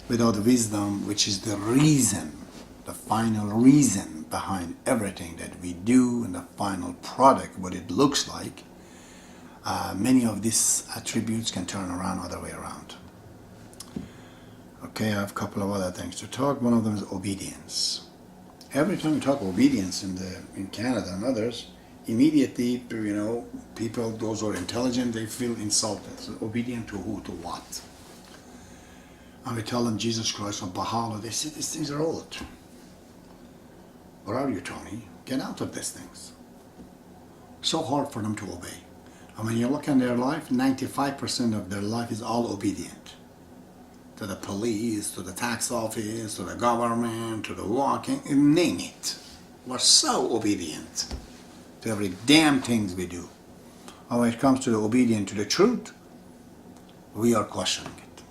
without wisdom, which is the reason, the final reason behind everything that we do and the final product, what it looks like, many of these attributes can turn around other way around. Okay, I have a couple of other things to talk. One of them is obedience. Every time we talk obedience in Canada and others, immediately, people, those who are intelligent, they feel insulted. So obedient to who, to what? And we tell them Jesus Christ or Baha'ullah, they say these things are old. Where are you, Tony? Get out of these things. So hard for them to obey. And when you look in their life, 95% of their life is all obedient. To the police, to the tax office, to the government, to the walking, name it. We're so obedient to every damn thing we do. And when it comes to the obedient to the truth, we are questioning it.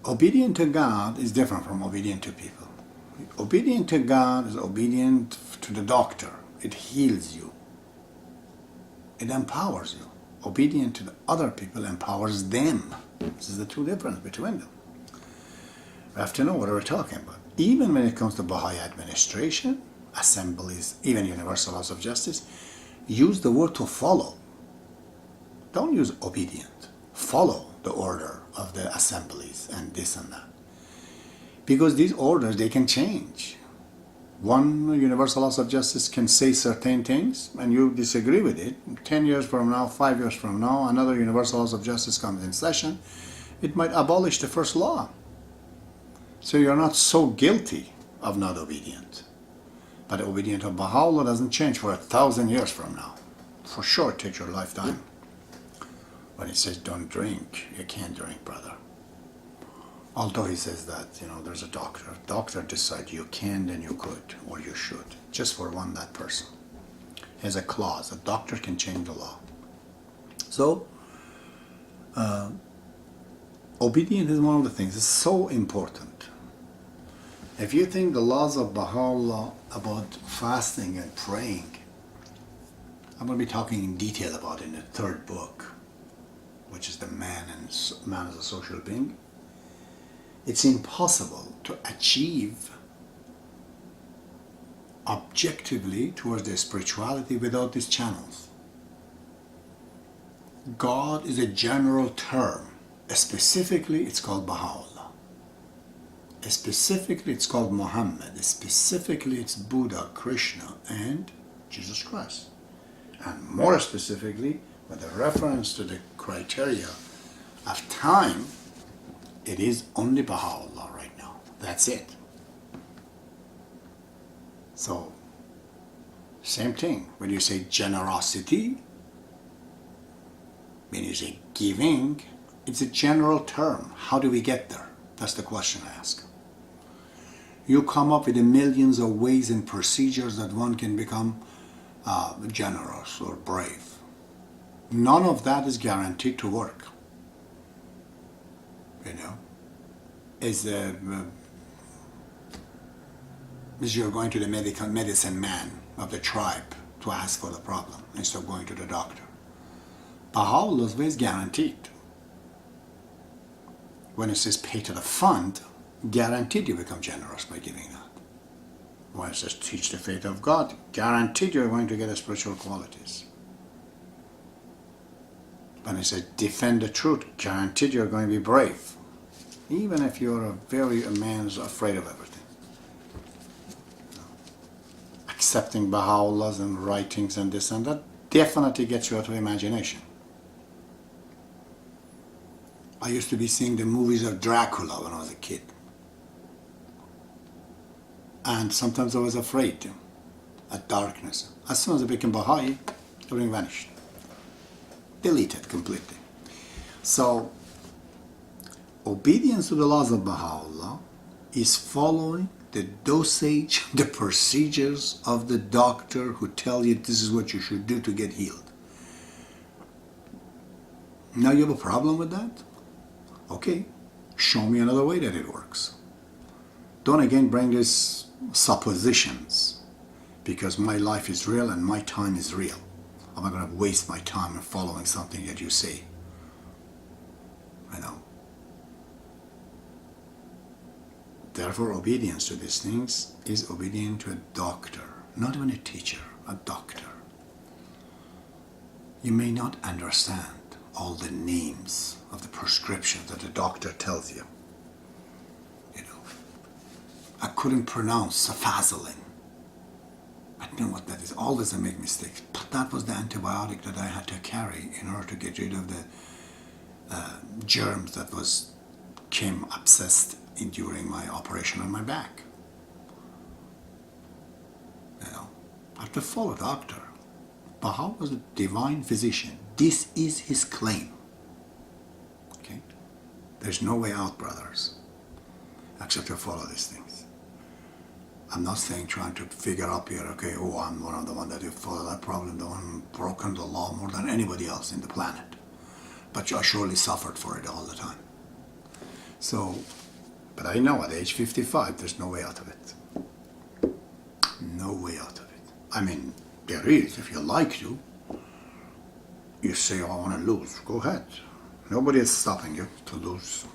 Obedient to God is different from obedient to people. Obedient to God is obedient to the doctor. It heals you. It empowers you. Obedient to the other people empowers them. This is the two difference between them. We have to know what we're talking about. Even when it comes to Baha'i administration, assemblies, even universal laws of justice, use the word to follow. Don't use obedient. Follow the order of the assemblies and this and that. Because these orders, they can change. One universal laws of justice can say certain things and you disagree with it. 10 years from now, 5 years from now, another universal laws of justice comes in session. It might abolish the first law. So you're not so guilty of not obedient. But obedient of Baha'u'llah doesn't change for 1,000 years from now. For sure it takes your lifetime. When he says don't drink, you can't drink, brother. Although he says that, there's a doctor. Doctor decides you can, then you could, or you should. Just for that person. He has a clause. A doctor can change the law. So, obedience is one of the things. It's so important. If you think the laws of Baha'u'llah about fasting and praying, I'm going to be talking in detail about it in the third book, which is the man as a social being. It's impossible to achieve objectively towards their spirituality without these channels. God is a general term. Specifically, it's called Baha'ullah. Specifically, it's called Muhammad. Specifically, it's Buddha, Krishna, and Jesus Christ. And more specifically, with a reference to the criteria of time, it is only Baha'u'llah right now. That's it. So, same thing. When you say generosity, when you say giving, it's a general term. How do we get there? That's the question I ask. You come up with millions of ways and procedures that one can become generous or brave. None of that is guaranteed to work. Is you're going to the medicine man of the tribe to ask for the problem instead of going to the doctor. Baha'u'llah's way is guaranteed. When it says pay to the fund, guaranteed you become generous by giving that. When it says teach the faith of God, guaranteed you're going to get the spiritual qualities. When it says defend the truth, guaranteed you're going to be brave. Even if you're a man who's afraid of everything. Accepting Baha'u'llah's and writings and this and that definitely gets you out of imagination. I used to be seeing the movies of Dracula when I was a kid. And sometimes I was afraid at darkness. As soon as I became Baha'i, everything vanished. Deleted completely. So, obedience to the laws of Baha'u'llah is following the dosage, the procedures of the doctor who tell you this is what you should do to get healed. Now you have a problem with that? Okay, show me another way that it works. Don't again bring these suppositions because my life is real and my time is real. I'm not going to waste my time in following something that you say. Therefore, obedience to these things is obedience to a doctor, not even a teacher, a doctor. You may not understand all the names of the prescriptions that the doctor tells you. You know, I couldn't pronounce sulfasalin. I don't know what that is. Always I make mistakes. But that was the antibiotic that I had to carry in order to get rid of the germs that came obsessed during my operation on my back. You know, I have to follow doctor. Baha'i was a divine physician. This is his claim. Okay? There's no way out, brothers, except to follow these things. I'm not saying trying to figure up here, okay, oh, I'm one of the ones that you follow that problem, the one broken the law more than anybody else in the planet. But I surely suffered for it all the time. So, but I know at age 55, there's no way out of it. No way out of it. I mean, there is, if you like to. You say, oh, I want to lose. Go ahead. Nobody is stopping you to lose.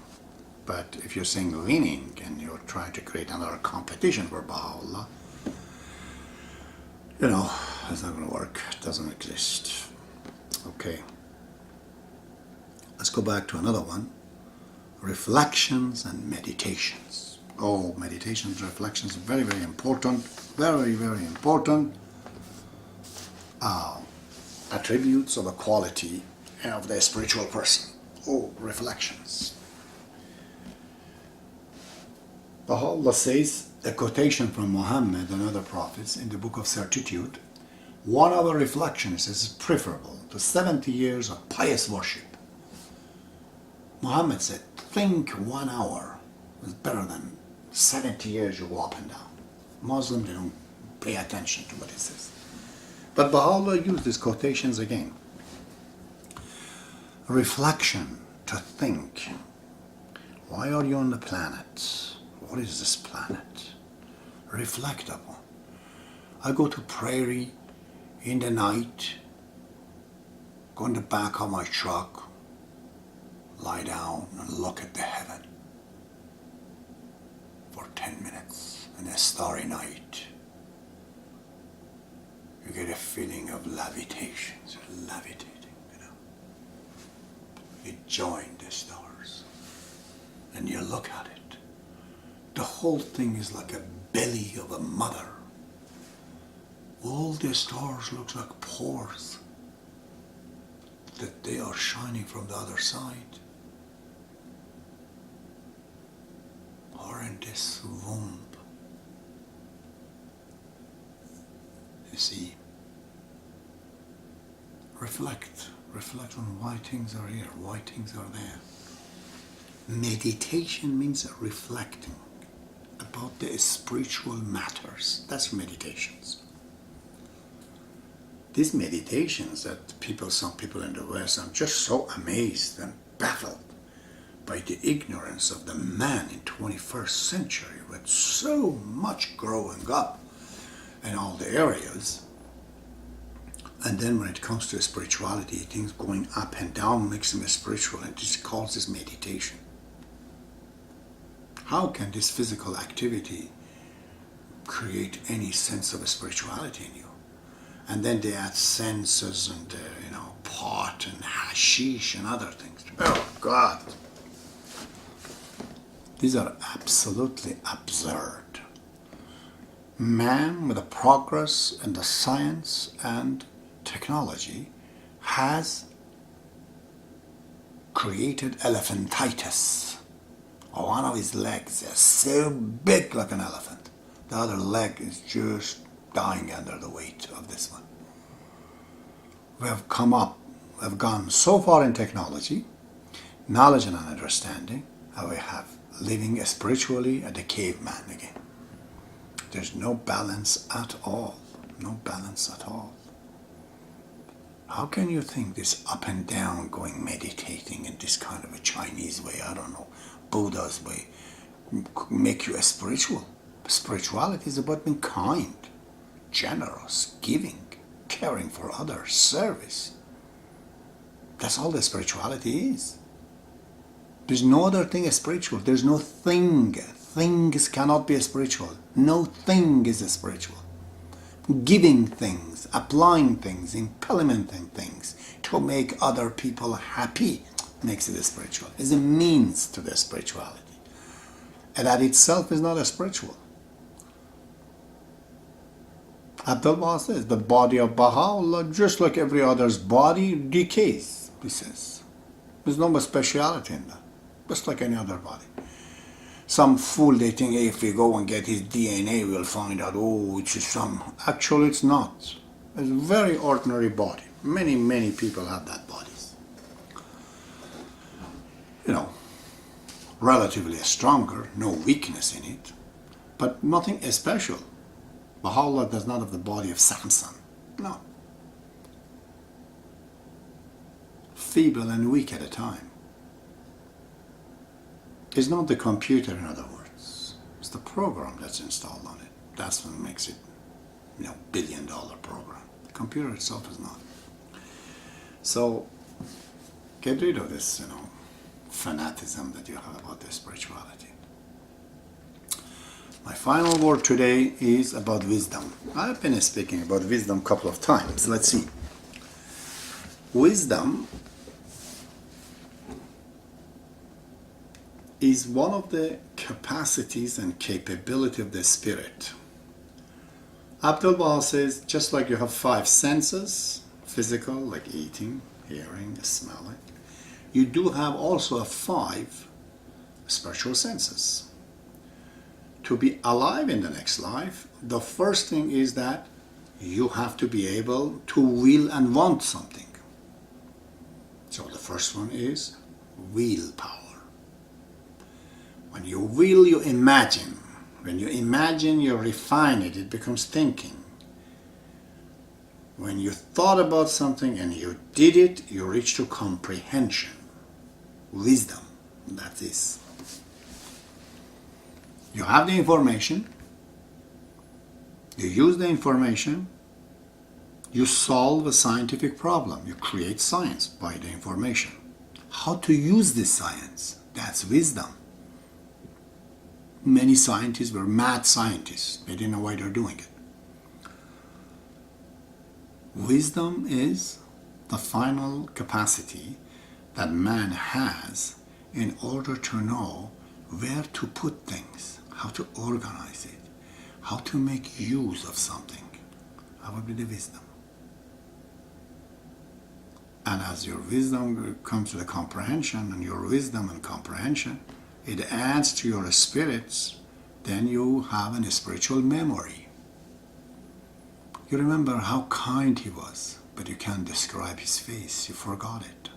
But if you're saying winning and you're trying to create another competition for Baha'ullah, you know, it's not going to work. It doesn't exist. Okay. Let's go back to another one. Reflections and meditations. Oh, meditations, reflections, very, very important. Very, very important. Attributes of a quality of the spiritual person. Oh, reflections. Baha'u'llah says, a quotation from Muhammad and other prophets in the book of Certitude, 1 hour reflection is preferable to 70 years of pious worship. Muhammad said, think 1 hour is better than 70 years you go up and down. Muslims, they don't pay attention to what he says. But Baha'u'llah used these quotations again. Reflection, to think. Why are you on the planet? What is this planet? Reflect upon. I go to prairie in the night, go in the back of my truck, lie down and look at the heaven for 10 minutes in a starry night. You get a feeling of levitation, levitating, you know. You join the stars and you look at it. The whole thing is like a belly of a mother. All the stars look like pores that they are shining from the other side. Or in this womb. You see, reflect on why things are here, why things are there. Meditation means reflecting about the spiritual matters. That's meditations. These meditations that some people in the West, I'm just so amazed and baffled by the ignorance of the man in 21st century with so much growing up in all the areas. And then when it comes to spirituality, things going up and down makes them spiritual, and this calls this meditation. How can this physical activity create any sense of spirituality in you? And then they add senses and, pot and hashish and other things. Oh, God. These are absolutely absurd. Man, with the progress in the science and technology, has created elephantitis. One of his legs is so big like an elephant. The other leg is just dying under the weight of this one. We have gone so far in technology, knowledge and understanding, and we have living spiritually at the caveman again. There's no balance at all. No balance at all. How can you think this up and down going meditating in this kind of a Chinese way, I don't know, Buddha's way, make you a spiritual? Spirituality is about being kind, generous, giving, caring for others, service. That's all the spirituality is. There's no other thing as spiritual. There's no thing things cannot be spiritual. No thing is spiritual. Giving things, applying things, implementing things to make other people happy makes it spiritual. It's a means to the spirituality. And that itself is not a spiritual. Abdul-Baha says, the body of Baha'ullah, just like every other's body, decays, he says. There's no more speciality in that, just like any other body. Some fool, they think, hey, if we go and get his DNA, we'll find out, oh, it's some. Actually, it's not. It's a very ordinary body. Many, many people have that bodies. You know, relatively stronger, no weakness in it, but nothing special. Baha'u'llah does not have the body of Samson. No. Feeble and weak at a time. It's not the computer, in other words. It's the program that's installed on it. That's what makes it, billion-dollar program. The computer itself is not. So, get rid of this, fanaticism that you have about the spirituality. My final word today is about wisdom. I've been speaking about wisdom a couple of times. Let's see. Wisdom is one of the capacities and capability of the spirit. Abdul-Baha says, just like you have 5 senses, physical, like eating, hearing, smelling, you do have also 5 spiritual senses. To be alive in the next life, the first thing is that you have to be able to will and want something. So the first one is willpower. When you will, you imagine. When you imagine, you refine it. It becomes thinking. When you thought about something and you did it, you reach to comprehension. Wisdom. That is. You have the information. You use the information. You solve a scientific problem. You create science by the information. How to use this science? That's wisdom. Many scientists were mad scientists. They didn't know why they're doing it. Wisdom is the final capacity that man has in order to know where to put things, how to organize it, how to make use of something. That would be the wisdom. And as your wisdom comes to the comprehension, and your wisdom and comprehension, it adds to your spirits, then you have a spiritual memory. You remember how kind he was, but you can't describe his face. You forgot it.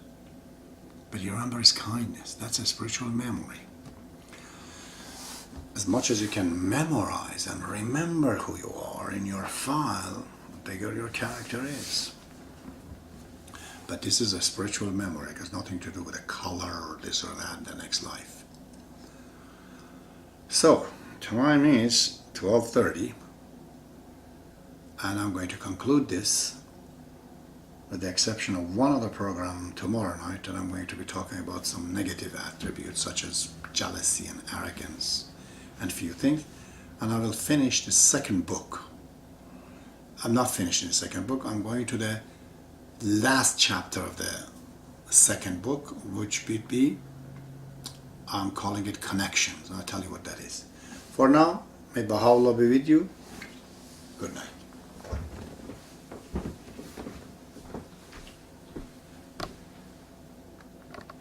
But you remember his kindness. That's a spiritual memory. As much as you can memorize and remember who you are in your file, the bigger your character is. But this is a spiritual memory. It has nothing to do with a color or this or that in the next life. So, time is 12:30, and I'm going to conclude this with the exception of one other program tomorrow night, and I'm going to be talking about some negative attributes such as jealousy and arrogance and a few things, and I will finish the second book. I'm not finishing the second book. I'm going to the last chapter of the second book, which would be, I'm calling it Connections. I'll tell you what that is. For now, may Baha'u'llah be with you. Good night.